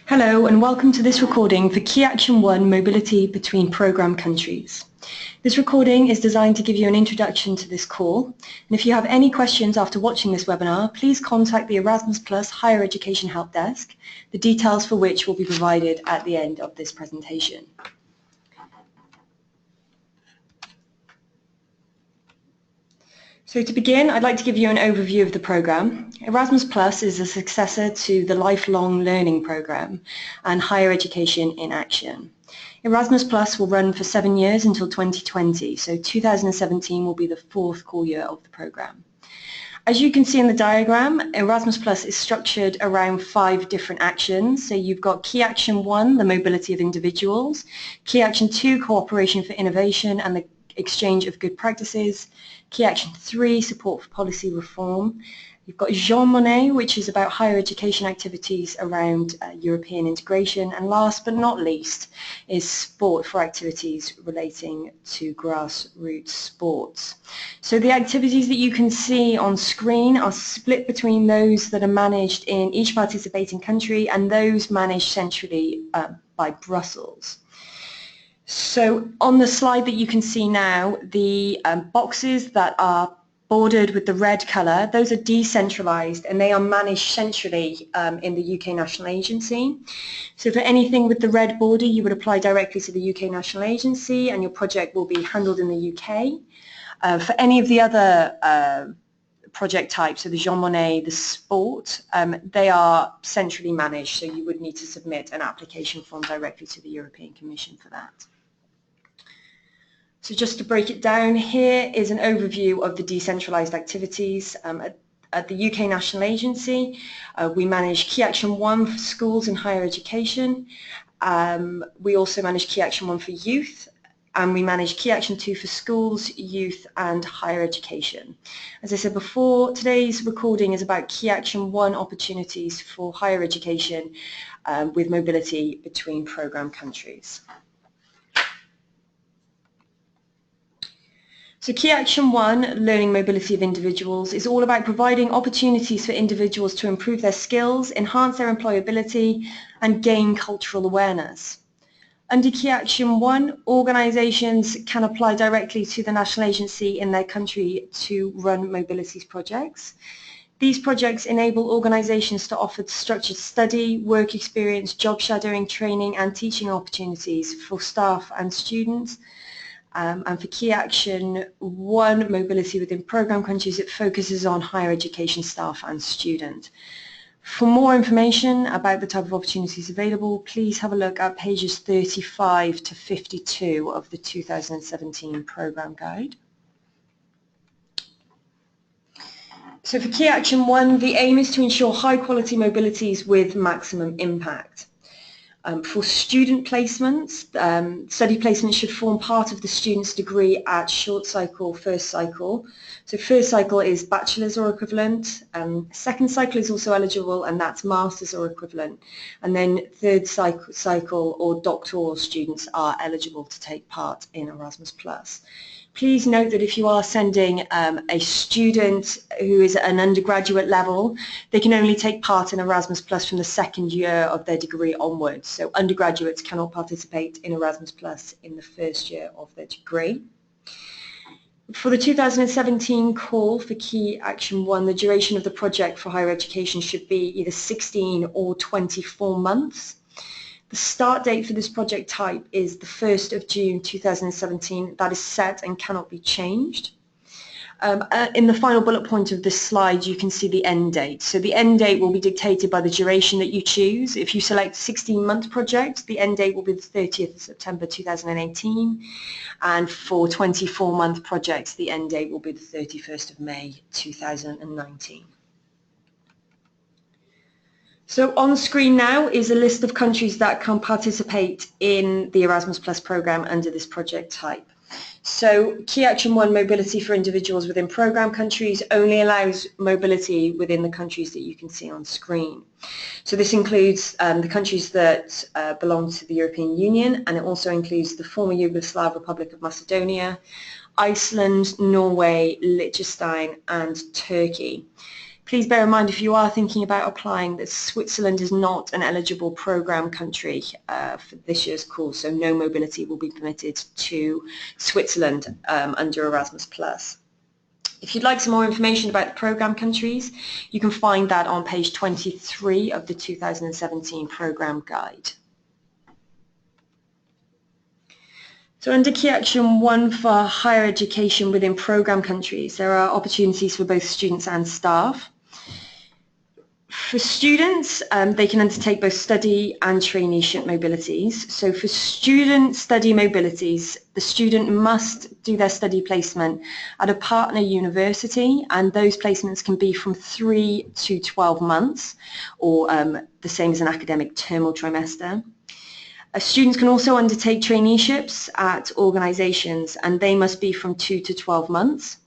Hello and welcome to this recording for Key Action 1 Mobility Between Programme Countries. This recording is designed to give you an introduction to this call, and if you have any questions after watching this webinar, please contact the Erasmus Plus Higher Education Helpdesk, the details for which will be provided at the end of this presentation. So to begin, I'd like to give you an overview of the programme. Erasmus Plus is a successor to the Lifelong Learning Programme and Higher Education in Action. Erasmus Plus will run for 7 years until 2020, so 2017 will be the 4th core year of the programme. As you can see in the diagram, Erasmus Plus is structured around 5 different actions. So you've got Key Action 1, the mobility of individuals, Key Action 2, cooperation for innovation and the exchange of good practices, Key Action 3, support for policy reform. You've got Jean Monnet, which is about higher education activities around European integration, and last but not least is sport for activities relating to grassroots sports. So the activities that you can see on screen are split between those that are managed in each participating country and those managed centrally by Brussels. So on the slide that you can see now, the boxes that are bordered with the red colour, those are decentralised and they are managed centrally in the UK National Agency. So for anything with the red border, you would apply directly to the UK National Agency and your project will be handled in the UK. For any of the other project types, so the Jean Monnet, the sport, they are centrally managed, so you would need to submit an application form directly to the European Commission for that. So just to break it down, here is an overview of the decentralised activities. At the UK National Agency, we manage Key Action 1 for schools and higher education. We also manage Key Action 1 for youth, and we manage Key Action 2 for schools, youth and higher education. As I said before, today's recording is about Key Action 1 opportunities for higher education with mobility between programme countries. So Key Action 1, Learning Mobility of Individuals, is all about providing opportunities for individuals to improve their skills, enhance their employability and gain cultural awareness. Under Key Action 1, organisations can apply directly to the national agency in their country to run mobility projects. These projects enable organisations to offer structured study, work experience, job shadowing, training and teaching opportunities for staff and students. And for Key Action 1, mobility within programme countries, it focuses on higher education staff and student. For more information about the type of opportunities available, please have a look at pages 35 to 52 of the 2017 programme guide. So for Key Action 1, the aim is to ensure high quality mobilities with maximum impact. For student placements, study placements should form part of the student's degree at short cycle, first cycle. So first cycle is bachelor's or equivalent, second cycle is also eligible and that's master's or equivalent, and then third cycle or doctoral students are eligible to take part in Erasmus+. Please note that if you are sending a student who is at an undergraduate level, they can only take part in Erasmus Plus from the 2nd year of their degree onwards. So undergraduates cannot participate in Erasmus Plus in the 1st year of their degree. For the 2017 call for Key Action 1, the duration of the project for higher education should be either 16 or 24 months. The start date for this project type is the 1st of June 2017. That is set and cannot be changed. In the final bullet point of this slide, you can see the end date. So the end date will be dictated by the duration that you choose. If you select a 16-month project, the end date will be the 30th of September 2018. And for 24-month projects, the end date will be the 31st of May 2019. So on screen now is a list of countries that can participate in the Erasmus Plus programme under this project type. So Key Action 1, mobility for individuals within programme countries, only allows mobility within the countries that you can see on screen. So this includes the countries that belong to the European Union, and it also includes the former Yugoslav Republic of Macedonia, Iceland, Norway, Liechtenstein and Turkey. Please bear in mind, if you are thinking about applying, that Switzerland is not an eligible programme country for this year's course, so no mobility will be permitted to Switzerland under Erasmus+. If you'd like some more information about the programme countries, you can find that on page 23 of the 2017 programme guide. So under Key Action 1 for higher education within programme countries, there are opportunities for both students and staff. For students, they can undertake both study and traineeship mobilities. So for student study mobilities, the student must do their study placement at a partner university, and those placements can be from 3 to 12 months, or the same as an academic term or trimester. Students can also undertake traineeships at organisations, and they must be from 2 to 12 months.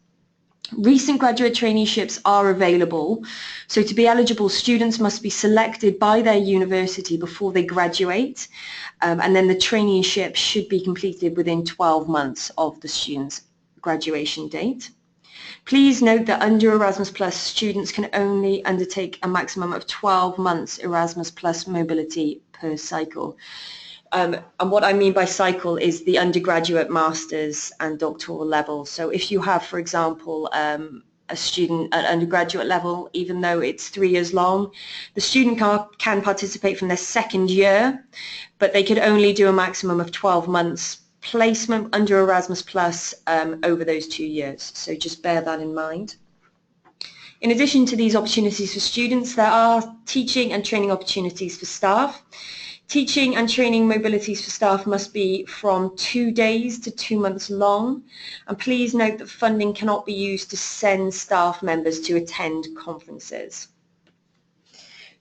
Recent graduate traineeships are available, so to be eligible, students must be selected by their university before they graduate, and then the traineeship should be completed within 12 months of the student's graduation date. Please note that under Erasmus+, students can only undertake a maximum of 12 months Erasmus+ mobility per cycle. And what I mean by cycle is the undergraduate, master's and doctoral level. So if you have, for example, a student at undergraduate level, even though it's 3 years long, the student can participate from their second year, but they could only do a maximum of 12 months placement under Erasmus+ over those 2 years. So just bear that in mind. In addition to these opportunities for students, there are teaching and training opportunities for staff. Teaching and training mobilities for staff must be from 2 days to 2 months long, and please note that funding cannot be used to send staff members to attend conferences.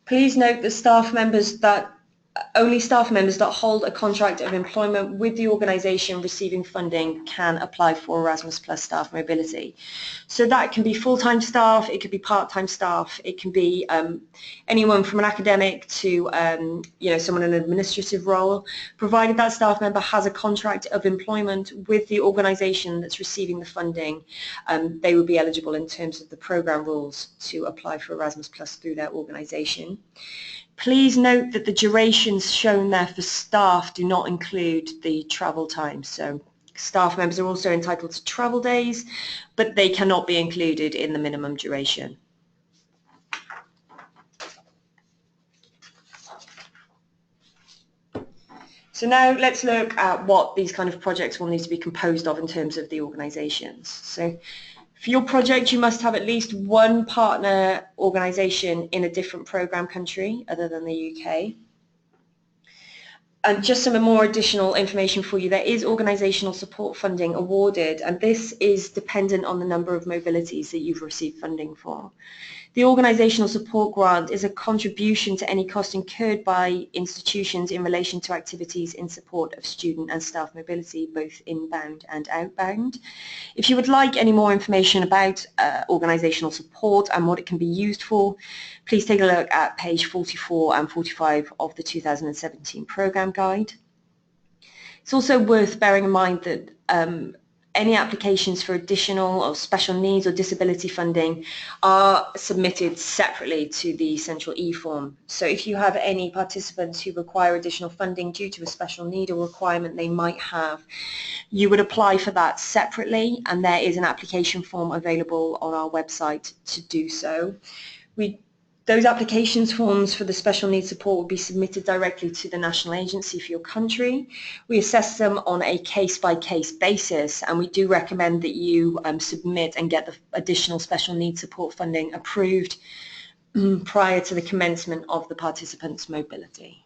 Please note that only staff members that hold a contract of employment with the organisation receiving funding can apply for Erasmus+ staff mobility. So that can be full-time staff, it could be part-time staff, it can be anyone from an academic to someone in an administrative role, provided that staff member has a contract of employment with the organisation that's receiving the funding. They would be eligible in terms of the programme rules to apply for Erasmus+ through their organisation. Please note that the durations shown there for staff do not include the travel time. So staff members are also entitled to travel days, but they cannot be included in the minimum duration. So now let's look at what these kind of projects will need to be composed of in terms of the organisations. So for your project, you must have at least one partner organisation in a different programme country other than the UK. And just some more additional information for you, there is organisational support funding awarded, and this is dependent on the number of mobilities that you've received funding for. The organisational support grant is a contribution to any cost incurred by institutions in relation to activities in support of student and staff mobility, both inbound and outbound. If you would like any more information about organisational support and what it can be used for, please take a look at page 44 and 45 of the 2017 programme guide. It's also worth bearing in mind that any applications for additional or special needs or disability funding are submitted separately to the central e-form. So if you have any participants who require additional funding due to a special need or requirement they might have, you would apply for that separately, and there is an application form available on our website to do so. Those applications forms for the special needs support will be submitted directly to the national agency for your country. We assess them on a case-by-case basis, and we do recommend that you submit and get the additional special needs support funding approved prior to the commencement of the participant's mobility.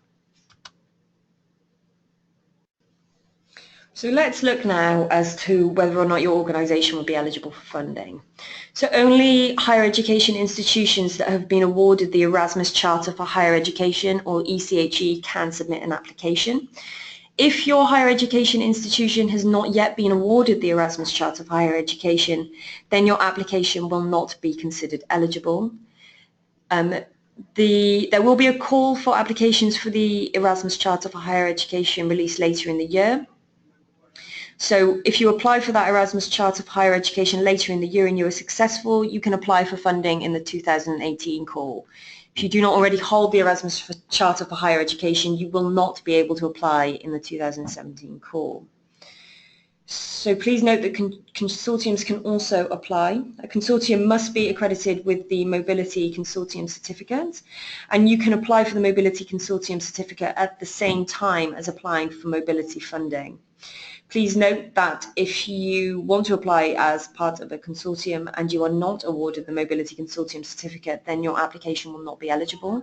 So let's look now as to whether or not your organisation will be eligible for funding. So only higher education institutions that have been awarded the Erasmus Charter for Higher Education, or ECHE, can submit an application. If your higher education institution has not yet been awarded the Erasmus Charter for Higher Education, then your application will not be considered eligible. There will be a call for applications for the Erasmus Charter for Higher Education released later in the year. So if you apply for that Erasmus Charter for Higher Education later in the year and you are successful, you can apply for funding in the 2018 call. If you do not already hold the Erasmus Charter for Higher Education, you will not be able to apply in the 2017 call. So please note that consortiums can also apply. A consortium must be accredited with the Mobility Consortium Certificate, and you can apply for the Mobility Consortium Certificate at the same time as applying for mobility funding. Please note that if you want to apply as part of a consortium and you are not awarded the Mobility Consortium Certificate, then your application will not be eligible.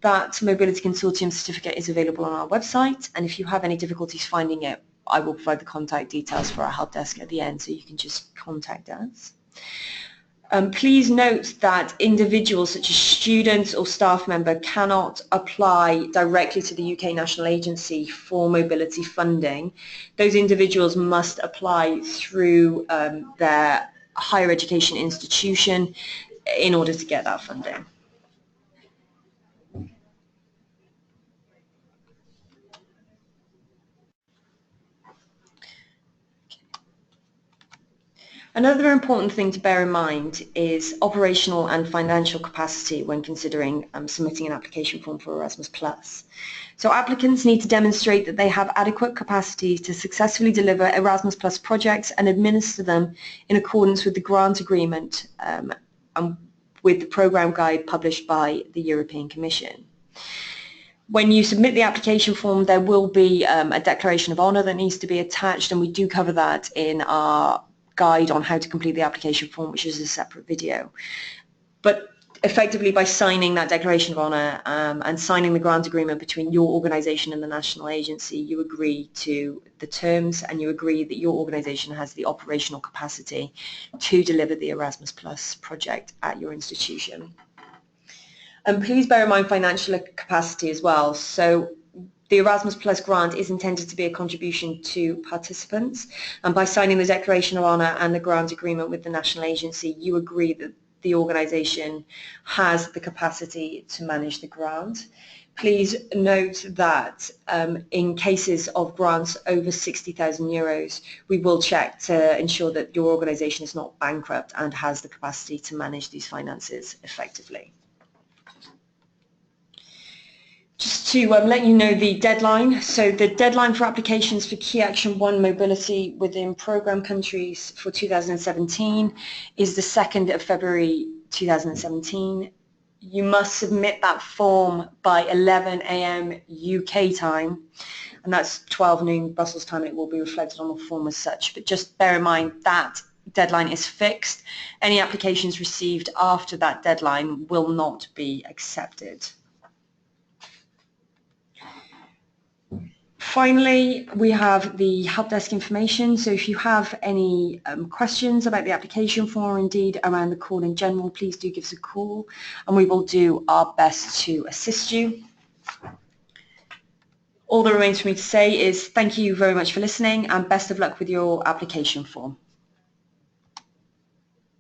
That Mobility Consortium Certificate is available on our website, and if you have any difficulties finding it, I will provide the contact details for our help desk at the end, so you can just contact us. Please note that individuals such as students or staff member cannot apply directly to the UK National Agency for mobility funding. Those individuals must apply through their higher education institution in order to get that funding. Another important thing to bear in mind is operational and financial capacity when considering submitting an application form for Erasmus+. So applicants need to demonstrate that they have adequate capacity to successfully deliver Erasmus+ projects and administer them in accordance with the grant agreement and with the programme guide published by the European Commission. When you submit the application form, there will be a declaration of honour that needs to be attached, and we do cover that in our guide on how to complete the application form, which is a separate video. But effectively, by signing that declaration of honour and signing the grant agreement between your organisation and the national agency, you agree to the terms and you agree that your organisation has the operational capacity to deliver the Erasmus Plus project at your institution. And please bear in mind financial capacity as well. So the Erasmus Plus grant is intended to be a contribution to participants, and by signing the Declaration of Honour and the grant agreement with the national agency, you agree that the organisation has the capacity to manage the grant. Please note that in cases of grants over €60,000, we will check to ensure that your organisation is not bankrupt and has the capacity to manage these finances effectively. Just to let you know the deadline, so the deadline for applications for Key Action 1 mobility within programme countries for 2017 is the 2nd of February 2017. You must submit that form by 11 AM UK time, and that's 12 noon Brussels time. It will be reflected on the form as such, but just bear in mind that deadline is fixed. Any applications received after that deadline will not be accepted. Finally, we have the help desk information, so if you have any questions about the application form or indeed around the call in general, please do give us a call and we will do our best to assist you. All that remains for me to say is thank you very much for listening and best of luck with your application form.